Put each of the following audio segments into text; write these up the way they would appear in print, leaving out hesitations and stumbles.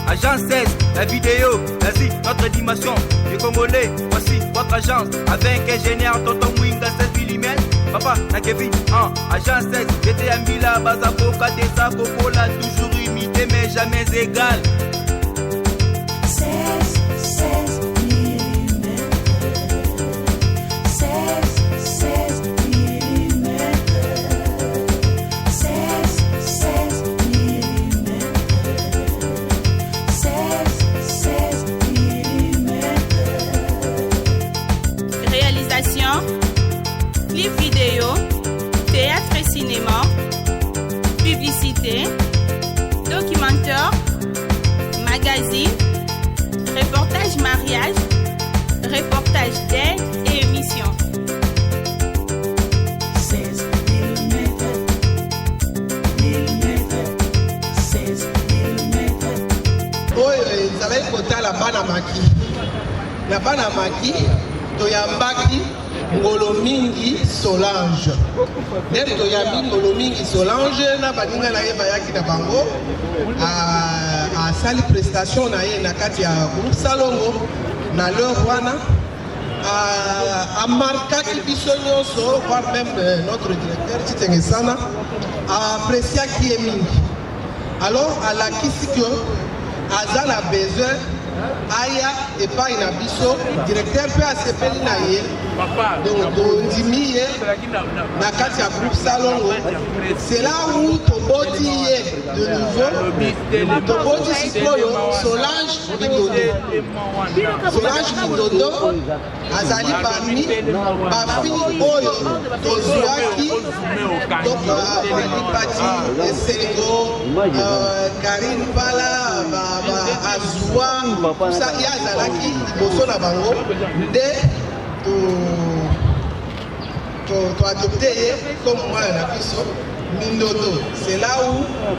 Agence 16, la vidéo, vas-y, notre animation. Les Congolais, voici votre agence. Avec ingénieur Tonton Mwinga 16 mm. Papa, na Kevin, Agence 16, j'étais à Mila, Bazako, Kadesa, Kokola, toujours imité mais jamais égal. 16 mm. 16 mm. 16 mm. 16 mm. Réalisation, clip vidéo, théâtre et cinéma, publicité, documentaire, magazine, reportage mariage, reportage d'aide et émission. 16 mm. 16 mm. oyo ezalaki kotala bana maki na bana maki toyambaki ngolo mingi Solange nde toyambi ngolo mingi Solange na baninga na ye bayaki na bango asali prestation na ye na kati ya groupe Salongo na leur wana amarkaki biso nyonso voire même notre directeur Titengesana apresiaki ye mingi. Alors alakisi ke aza na besoin aya epai na biso directeur mpe asepeli na ye donc tondimi ye na kati ya groupe Salongo. C'est là où toboti ye de nouveau toboti sikoyo Solange Mindondo azali parmi bafille oyo tozwaki donc Alipati Esengo Karine Pala Azwa ça y azalaki liboso na bango nde toadopte ye comme mwana na biso Mindondo. C'est là où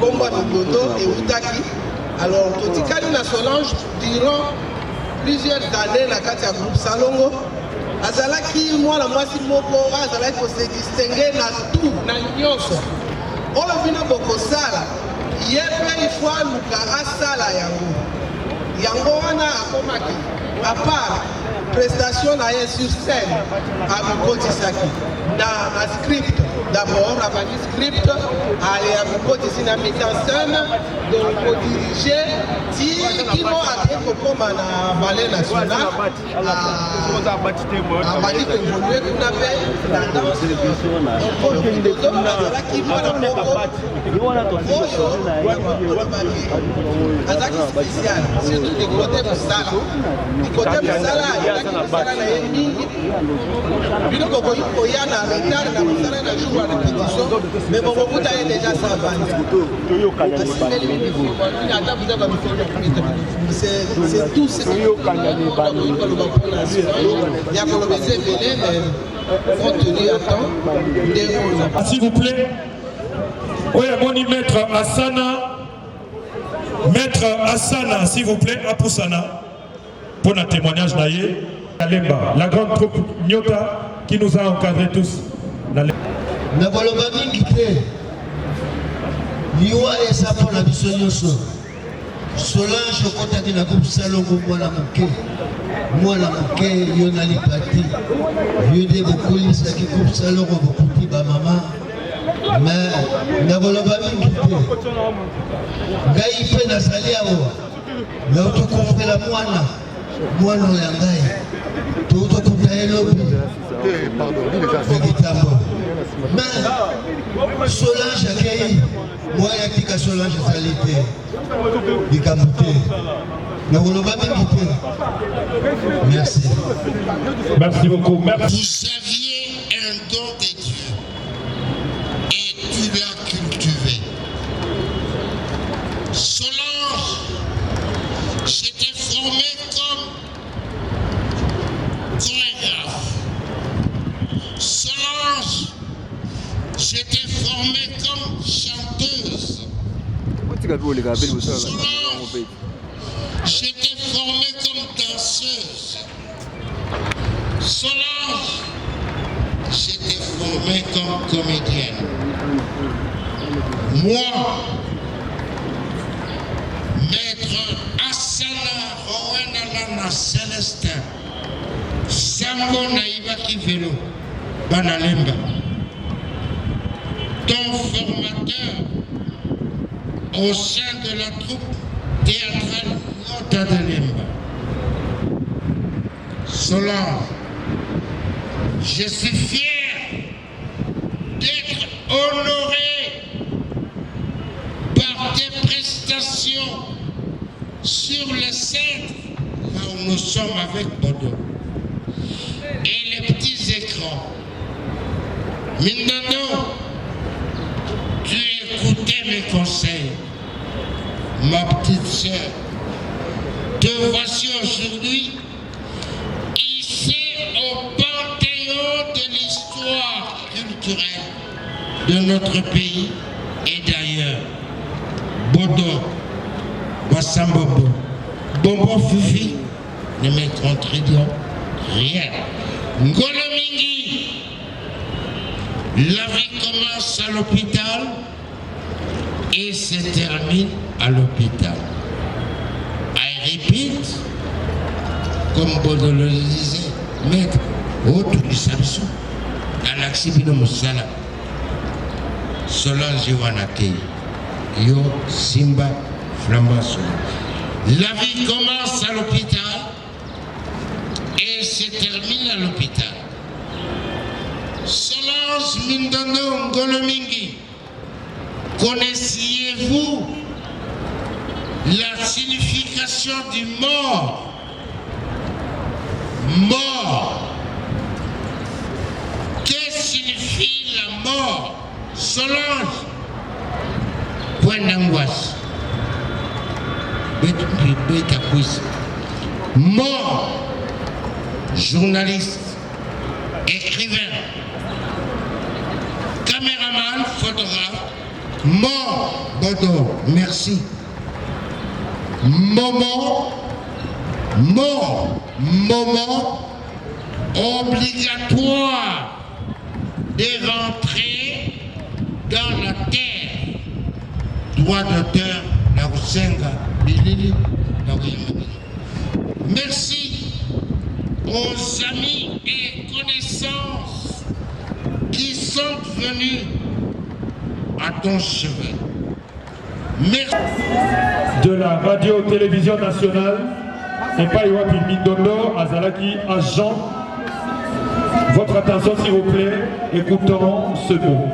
kombo Mindondo eutaki. Alors totikali na Solange durant plusieurs années na kati ya groupe Salongo. Azalaki mwana mwasi moko azalaki kosedistingue na tout na nyonso oyo bino bokosala ye mpe ifo aluka asala yango wana akomaki à part prestation na ye sur scène akokotisaki na script. D'abord abandi script ale akokotisi na mise en scène donc kodirige ti kino ake kokoma na ballet national abandi koévolue kuna mpe na danse. Donc oyo Mindondo azalaki mwana moko oyo olobaki azalaki spécial surtout du côté mosala azalaki mosala na ye mingi bino bokoki koya na retard na mosala na jour à répétition mais bokokuta ye déjà ça bandi c'est tout ce qu'il y a koloba ezebele mais compte tenu à temps s'il vous plaît. Oui, moni maître Asana, s'il vous plaît, Apusana, pour un témoignage naïe. La grande troupe Nyota qui nous a encadrés tous. Na baloba mingi te liwa eza mpona biso nyonso. Solange okotaki na groupe Salongo mwana moke yo na Lipati yo nde bokolisaki groupe Salongo bokuti bamama mais na baloba mingi te ngai mpe nazali awa nautokofela mwana oyo ya ngai toutokuta ye lobi ya kitambo mais Solange akei moi yatika Solange ezali te likambo te nakoloba mingi te. Merci. Merci beaucoup. Merci. Vous aviez un don de Dieu et tu l'as cultivé. Solange s'était formée comme chorégraphe. Solange s'était formée comme chanteuse. Solange s'était formée comme danseuse. Solange s'était formée comme comédienne. Moi, maître à Célestin, Sambo Naïbaki Vélo, Banalemba. Ton formateur au sein de la troupe théâtrale Nota de Lemba. Solange, je suis fier d'être honoré par tes prestations sur les scènes là où nous sommes avec Bodo et les petits écrans. Mindondo, tu écoutais mes conseils, ma petite sœur. Te voici aujourd'hui ici au panthéon de l'histoire culturelle de notre pays et d'ailleurs. Bodo, Bassambobo, Bobo Fufi, ne me contredisons rien. Ngolomingi, la vie commence à l'hôpital et se termine à l'hôpital. I repeat, comme Bodo le disait, maître, autre du Samson, Anaxibino Moussala, Solange Wanake, Yo Simba Flambasso. La vie commence à l'hôpital et se termine à l'hôpital. Solange Mindondo Ngolomingi, connaissiez-vous la signification du mort? Mort. Qu'est-ce que signifie la mort? Solange. Point d'angoisse. Mort. Journaliste. Écrivain. Caméraman, photographe. Mort. Bodo, merci. Moment. Mort. Moment obligatoire de rentrer dans la terre. Droit d'auteur, la Rusenga, Bilili, la Wiyamabili. Merci aux amis et connaissances qui sont venus à ton chevet. Merci. De la radio-télévision nationale, et pas Iwapi Mindondo, Azalaki, agent. Votre attention s'il vous plaît, écoutons ce mot.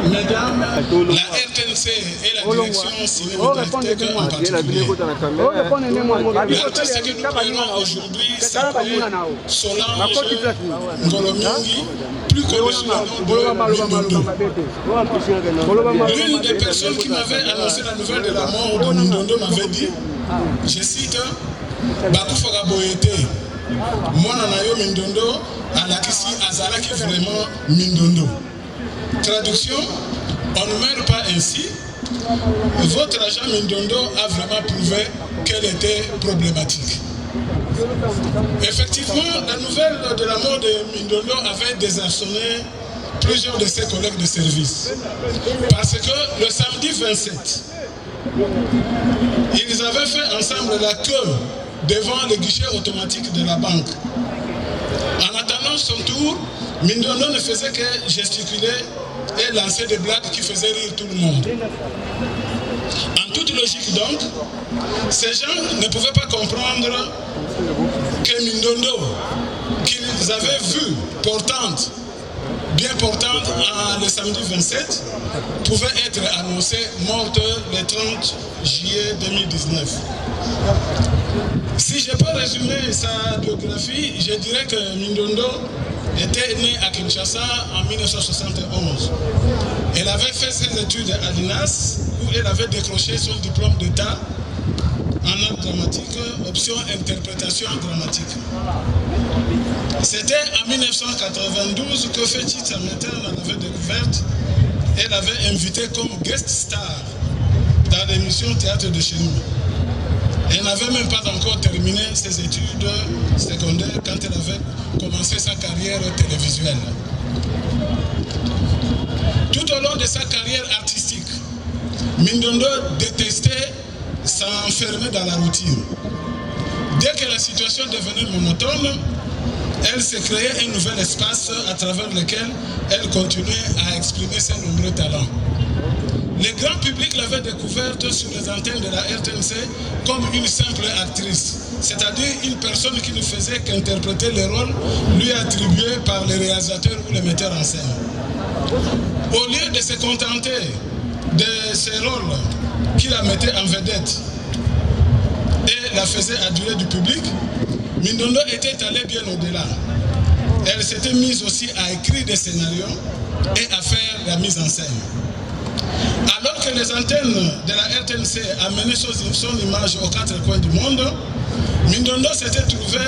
Mesdames, la RTNC et la direction cinématographique en particulier. L'artiste que nous prenons aujourd'hui s'appelle Solange Ngolomingi, plus connu sous le nom de Mindondo. L'une des personnes qui m'avait annoncé la nouvelle de la mort de Mindondo m'avait dit, je cite, Bakufaka Boyete, Mwana Nayo Mindondo, Alakisi Azalaki vraiment Mindondo. Traduction, on ne meurt pas ainsi. Votre agent Mindondo a vraiment prouvé qu'elle était problématique. Effectivement, la nouvelle de la mort de Mindondo avait désarçonné plusieurs de ses collègues de service. Parce que le samedi 27, ils avaient fait ensemble la queue devant le guichet automatique de la banque. En attendant son tour, Mindondo ne faisait que gesticuler et lancer des blagues qui faisaient rire tout le monde. En toute logique donc, ces gens ne pouvaient pas comprendre que Mindondo, qu'ils avaient vu portante, bien portante le samedi 27, pouvait être annoncée morte le 30 juillet 2019. Si je peux résumer sa biographie, je dirais que Mindondo était née à Kinshasa en 1971. Elle avait fait ses études à l'INAS où elle avait décroché son diplôme d'État en art dramatique, option interprétation dramatique. C'était en 1992 que Féti Tsameta l'avait découverte. Elle avait invité comme guest star dans l'émission Théâtre de chez nous. Elle n'avait même pas encore terminé ses études secondaires quand elle avait commencé sa carrière télévisuelle. Tout au long de sa carrière artistique, Mindondo détestait s'enfermer dans la routine. Dès que la situation devenait monotone, elle s'est créée un nouvel espace à travers lequel elle continuait à exprimer ses nombreux talents. Le grand public l'avait découverte sur les antennes de la RTNC comme une simple actrice, c'est-à-dire une personne qui ne faisait qu'interpréter les rôles lui attribués par les réalisateurs ou les metteurs en scène. Au lieu de se contenter de ces rôles qui la mettaient en vedette et la faisaient aduler du public, Mindondo était allée bien au-delà. Elle s'était mise aussi à écrire des scénarios et à faire la mise en scène. Alors que les antennes de la RTNC amenaient son image aux quatre coins du monde, Mindondo s'était trouvé,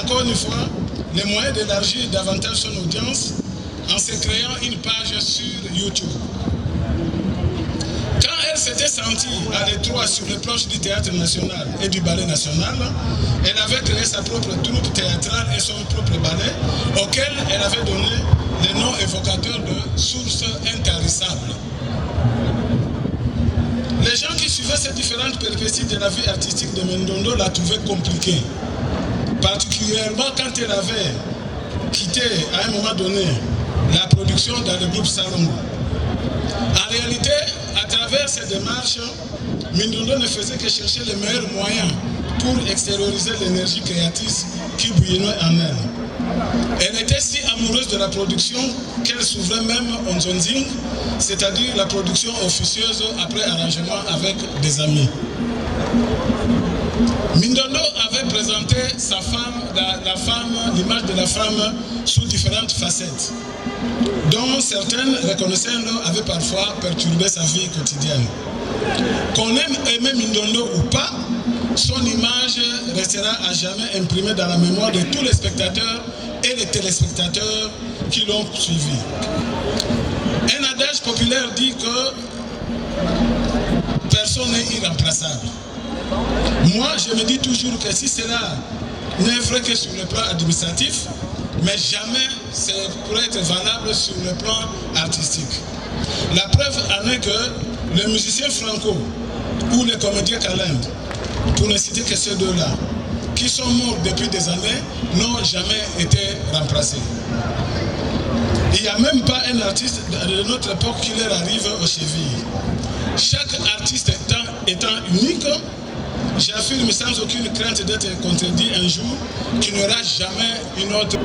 encore une fois, les moyens d'élargir davantage son audience en se créant une page sur YouTube. Quand elle s'était sentie à l'étroit sur les planches du théâtre national et du ballet national, elle avait créé sa propre troupe théâtrale et son propre ballet, auquel elle avait donné le nom évocateur de source intarissable. Les gens qui suivaient ces différentes péripéties de la vie artistique de Mindondo la trouvaient compliquée, particulièrement quand elle avait quitté à un moment donné la production dans le groupe Salongo. En réalité, à travers ces démarches, Mindondo ne faisait que chercher les meilleurs moyens pour extérioriser l'énergie créatrice qui bouillonnait en elle. Elle était si amoureuse de la production qu'elle s'ouvrait même en zonzing, c'est-à-dire la production officieuse après arrangement avec des amis. Mindondo avait présenté sa femme, l'image de la femme sous différentes facettes, dont certaines, reconnaissant-le, avaient parfois perturbé sa vie quotidienne. Qu'on aime aimer Mindondo ou pas, son image restera à jamais imprimée dans la mémoire de tous les spectateurs et les téléspectateurs qui l'ont suivi. Un adage populaire dit que personne n'est irremplaçable. Moi, je me dis toujours que si cela n'est vrai que sur le plan administratif, mais jamais ça pourrait être valable sur le plan artistique. La preuve en est que les musiciens franco ou les comédiens calendes, pour ne citer que ces deux-là, qui sont morts depuis des années, n'ont jamais été remplacés. Il n'y a même pas un artiste de notre époque qui leur arrive aux chevilles. Chaque artiste étant unique, j'affirme sans aucune crainte d'être contredit un jour qu'il n'y aura jamais une autre.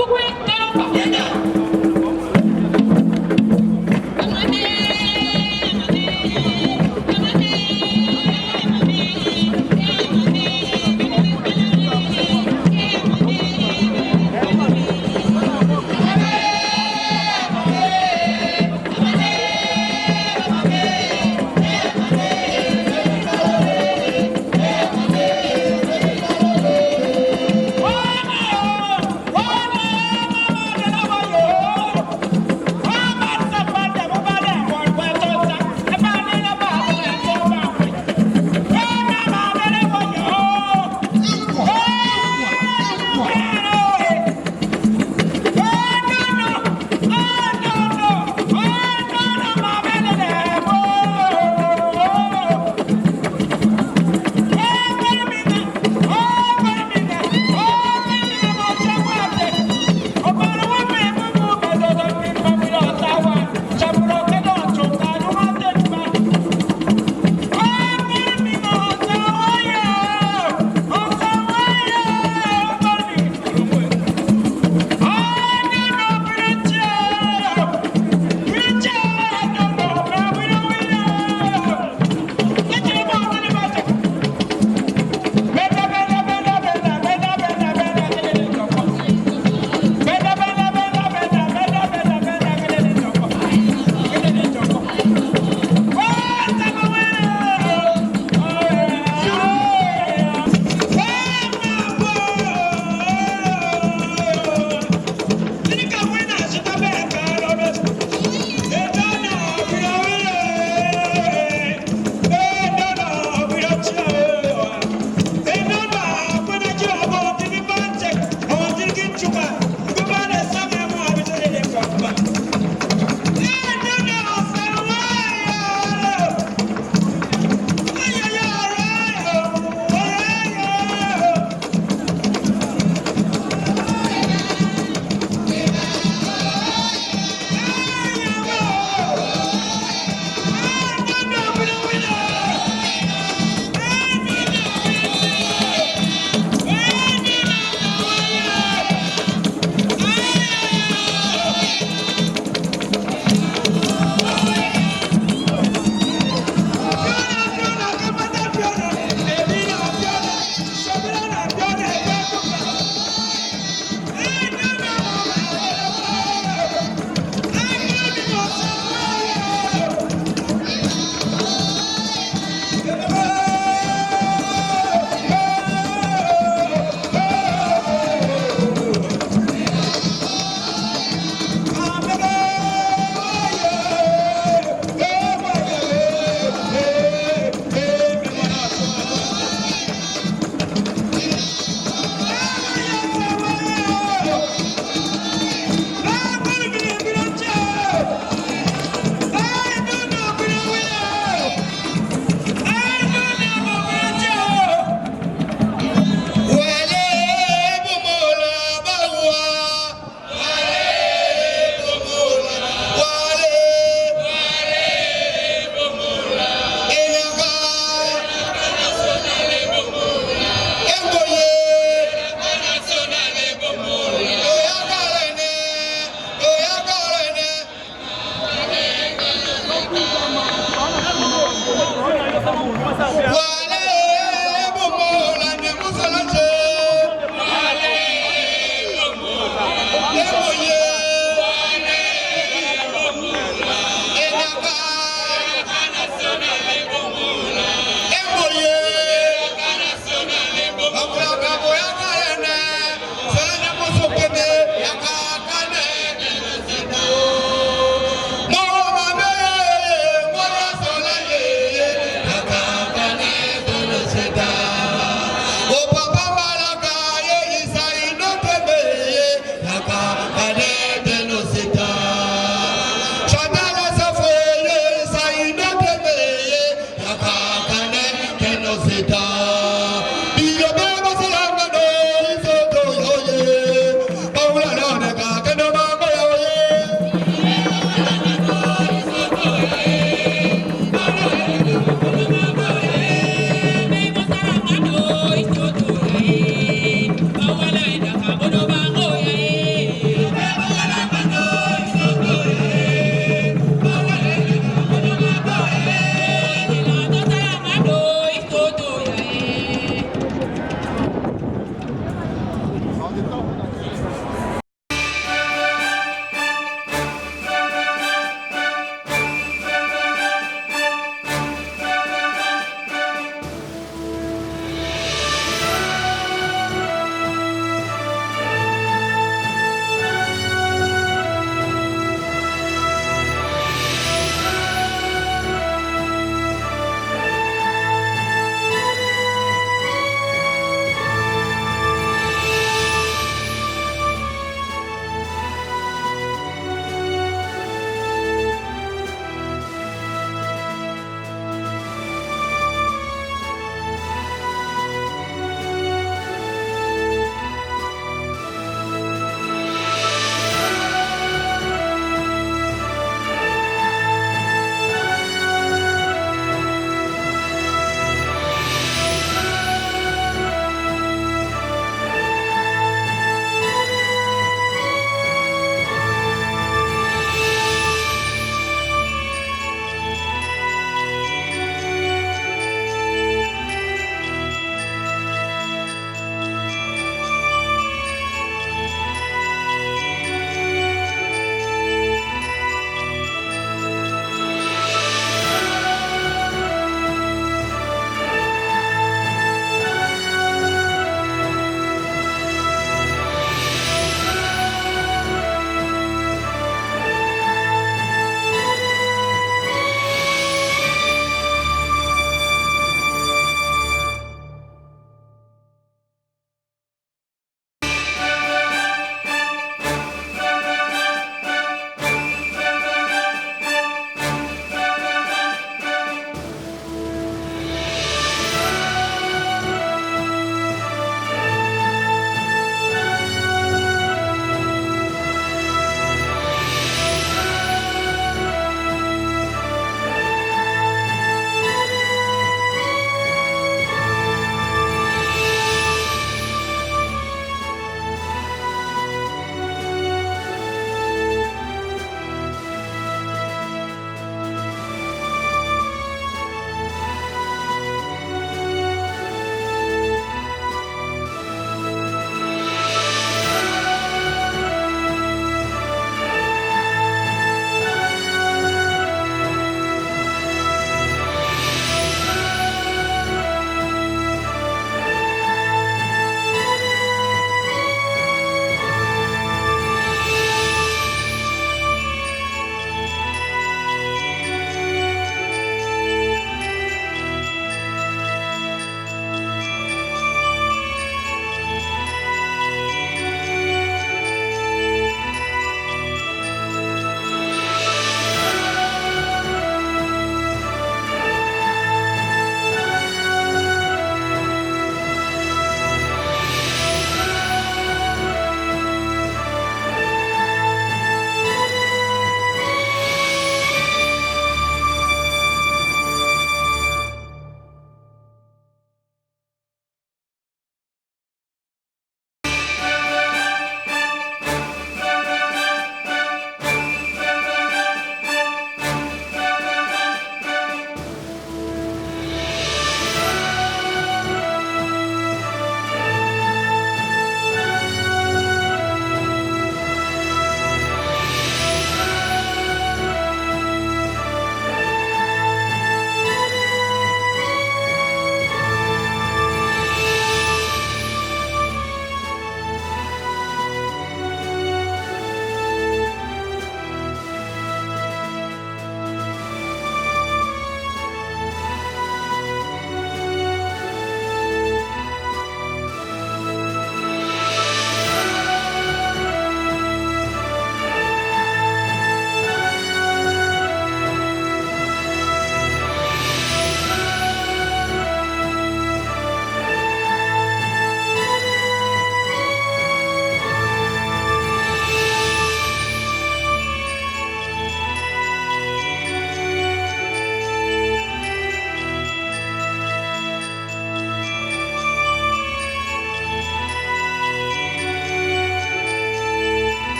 Kukwe, Kade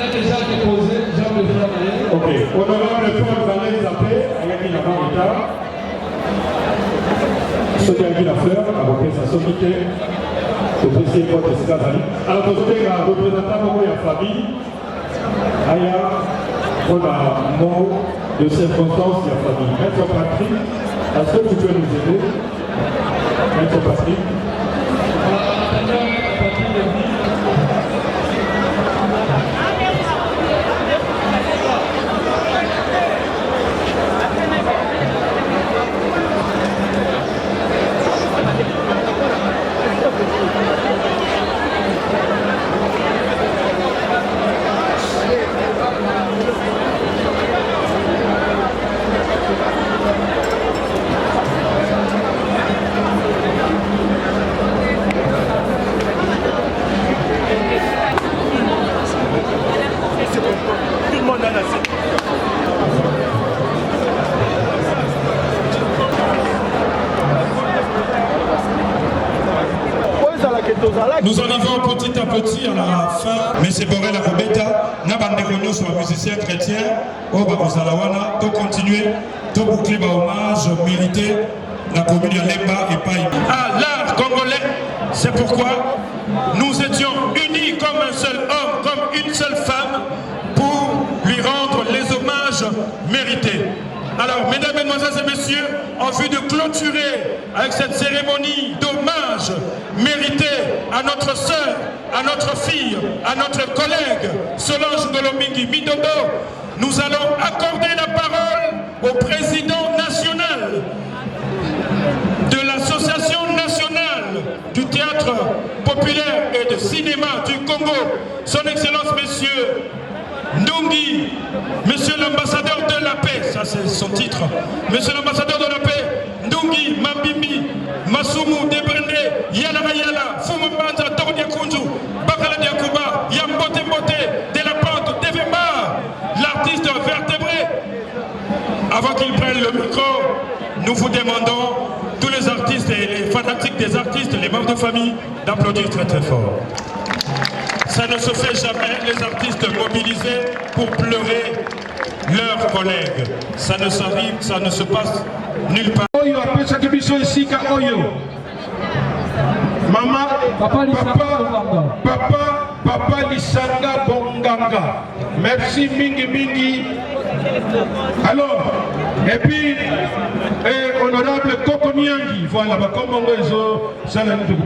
a déjà déposé, Jean de Flanagan. Ok, honorable Paul Valet Zappé, avec qui n'a pas retard. Ceux qui ont vu la fleur, avec sa sommité, au précis de votre escadrille. Alors, vous avez un représentant de la famille, Aya, on a un mot de circonstance de la famille. Maître Patrick, est-ce que tu peux nous aider? Maître Patrick. Nous arrivons petit à petit à la fin. M. Borel Robeta, Nabandegogno sur un musicien chrétien, au Bakosalawana, pour continuer, pour boucler ma hommage mérité, la commune de Lemba et Paï. À l'art congolais, c'est pourquoi nous étions unis comme un seul homme, comme une seule femme, pour lui rendre les hommages mérités. Alors, mesdames, mesdemoiselles et messieurs, en vue de clôturer avec cette cérémonie d'hommage mérité à notre sœur, à notre fille, à notre collègue Solange Ngolomingi Mindondo, nous allons accorder la parole au président national de l'Association nationale du théâtre populaire et de cinéma du Congo, son Excellence, Monsieur Ndungi, Monsieur l'ambassadeur de la paix, ça c'est son titre, Monsieur l'ambassadeur de la paix, Ndungi, Mabimbi, Masumu, Debrende, Yala Yala, Fumambanta, Tordia Kunzu, Bakala Diakuba, Yambote Mbote, De La Pente, Devema, l'artiste vertébré. Avant qu'il prenne le micro, nous vous demandons, tous les artistes et les fanatiques des artistes, les membres de famille, d'applaudir très très fort. Ça ne se fait jamais, les artistes mobilisés pour pleurer leurs collègues. Ça ne s'arrive, ça ne se passe nulle part. Oyo apesa kibiso esika oyo. Mama, papa Lisanga Bonganga. Merci mingi mingi. Alors, et puis, honorable Koko Nyangi, voilà, comme on dit, ça l'a dit.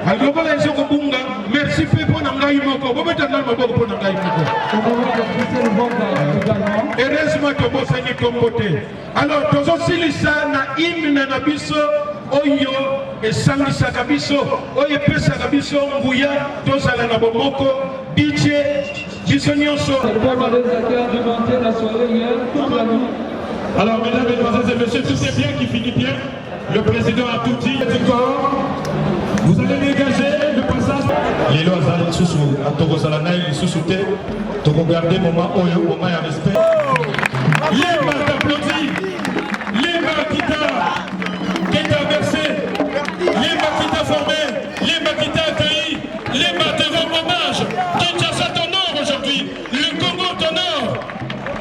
Alors, voilà, ils ont Bunga. Merci pour Nangaï Moko. Vous mettez dans le mot pour Nangaï Moko. Heureusement que vous avez compoté. Alors, tous aussi, les sana, hymne Nabiso, Oyo, et Sangisa Kabiso, Oye Pesa Kabiso, Mbouya, tous à la Nabomoko, DJ, Bisonioso. Alors, mesdames, mesdemoiselles et messieurs, tout est bien qui finit bien. Le président a tout dit du corps. Vous allez dégager le passage. Les lois à Togosalanaï, ils sous-souté. Togo garder moment à respect. Les mains d'applaudis. Les mains qui t'a versé. Les mains qui t'a formé. Les mains qui t'a accueilli. Les mains te rendent hommage. Kinshasa t'honore aujourd'hui. Le Congo t'honore.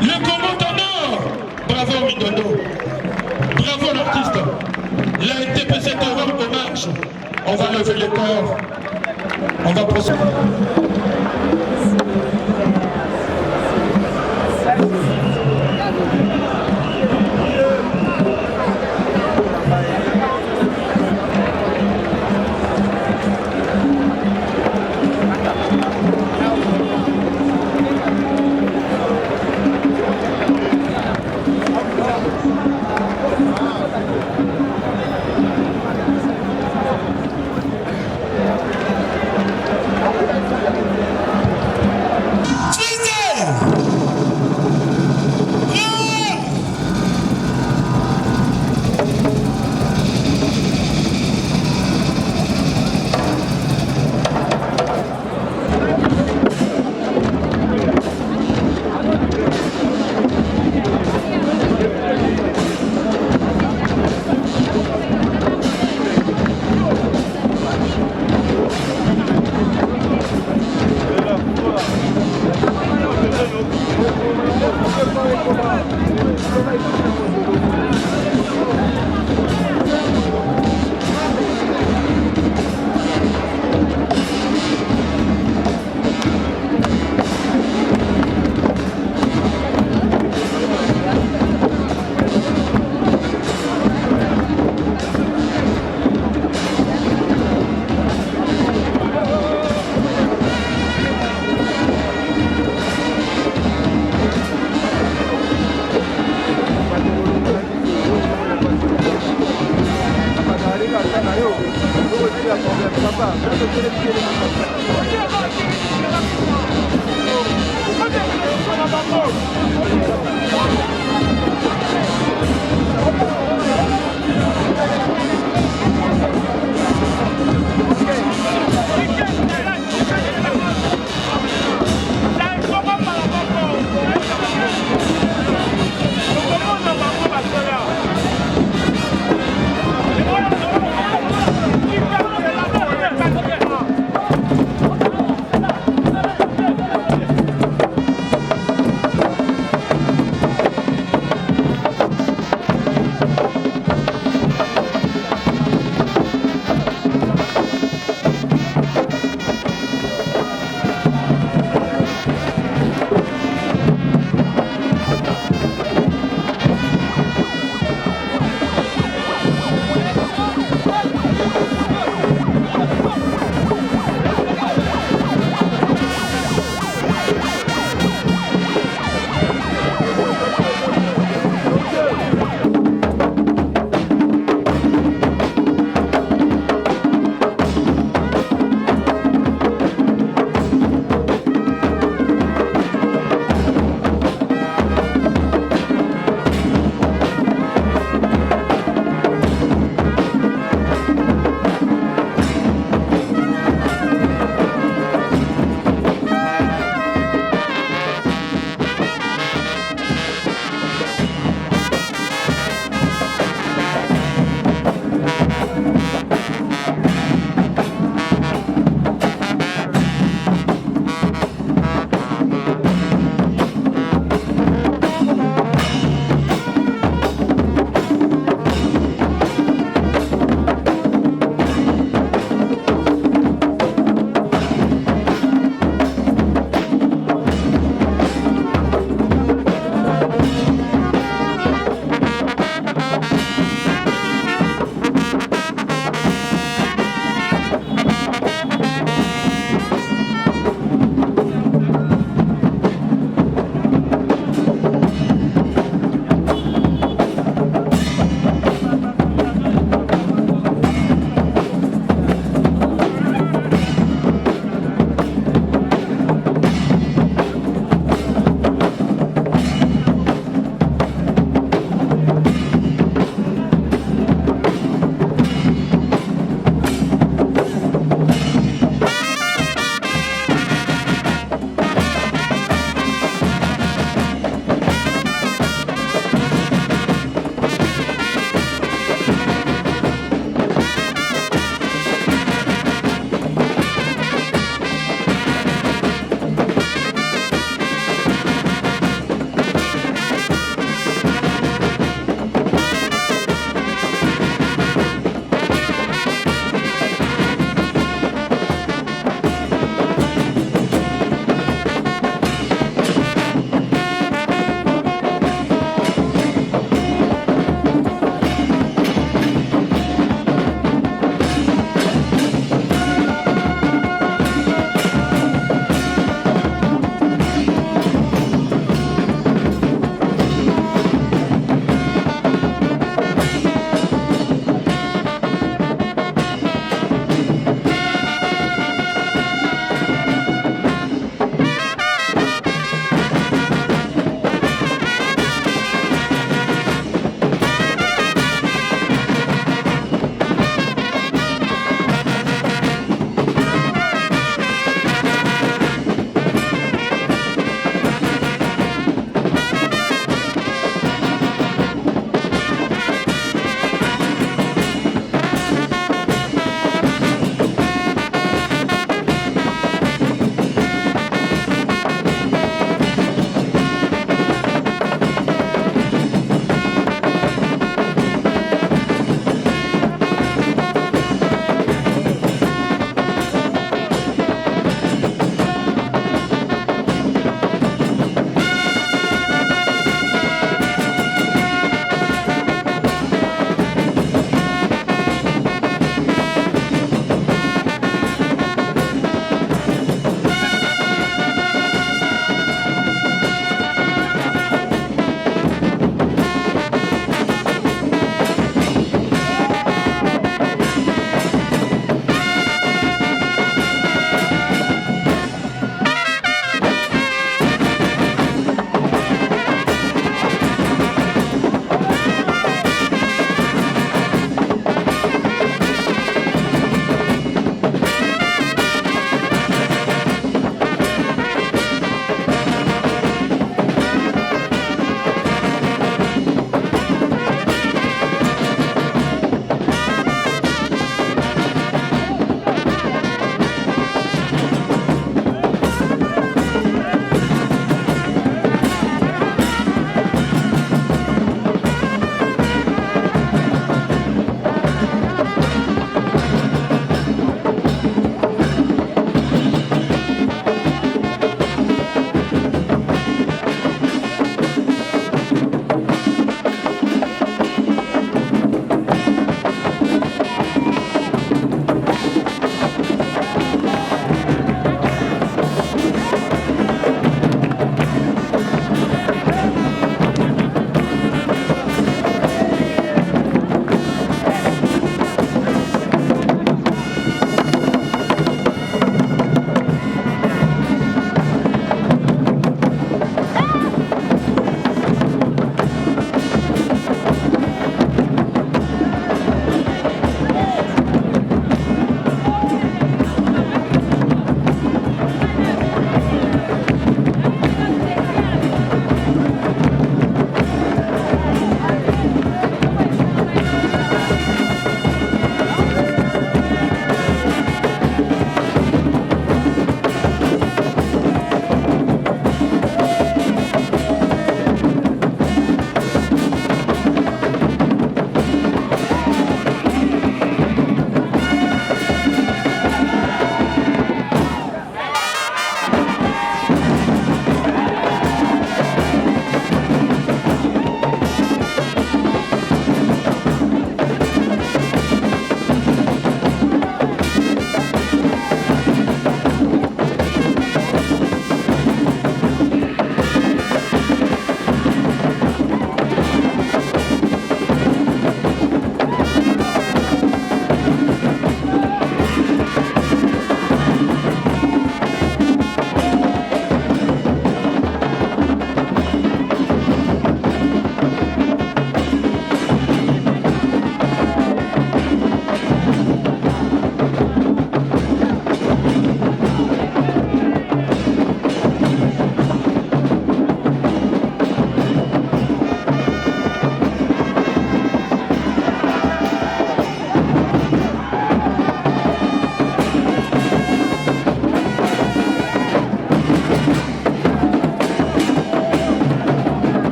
Le Congo t'honore. Bravo Mindondo. Bravo l'artiste. La NTPC te rend hommage. On va lever les corps. On va procéder.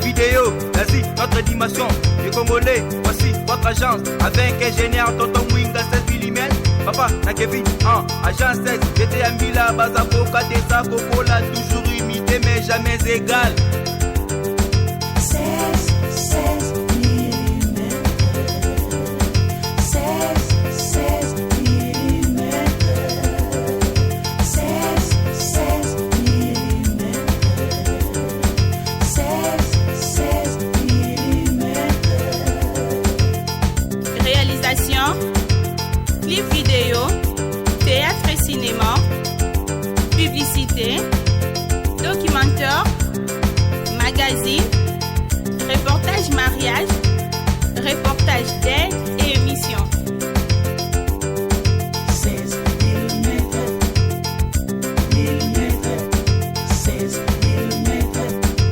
vidéo, vas-y, notre dimension. Les Congolais, voici votre agence. Avec ingénieur Tonton Mwinga 16 mm. Papa, na Kevin, agence 16. J'étais à Mila, Bazako, Kadesa, Kokola, toujours imité mais jamais égal.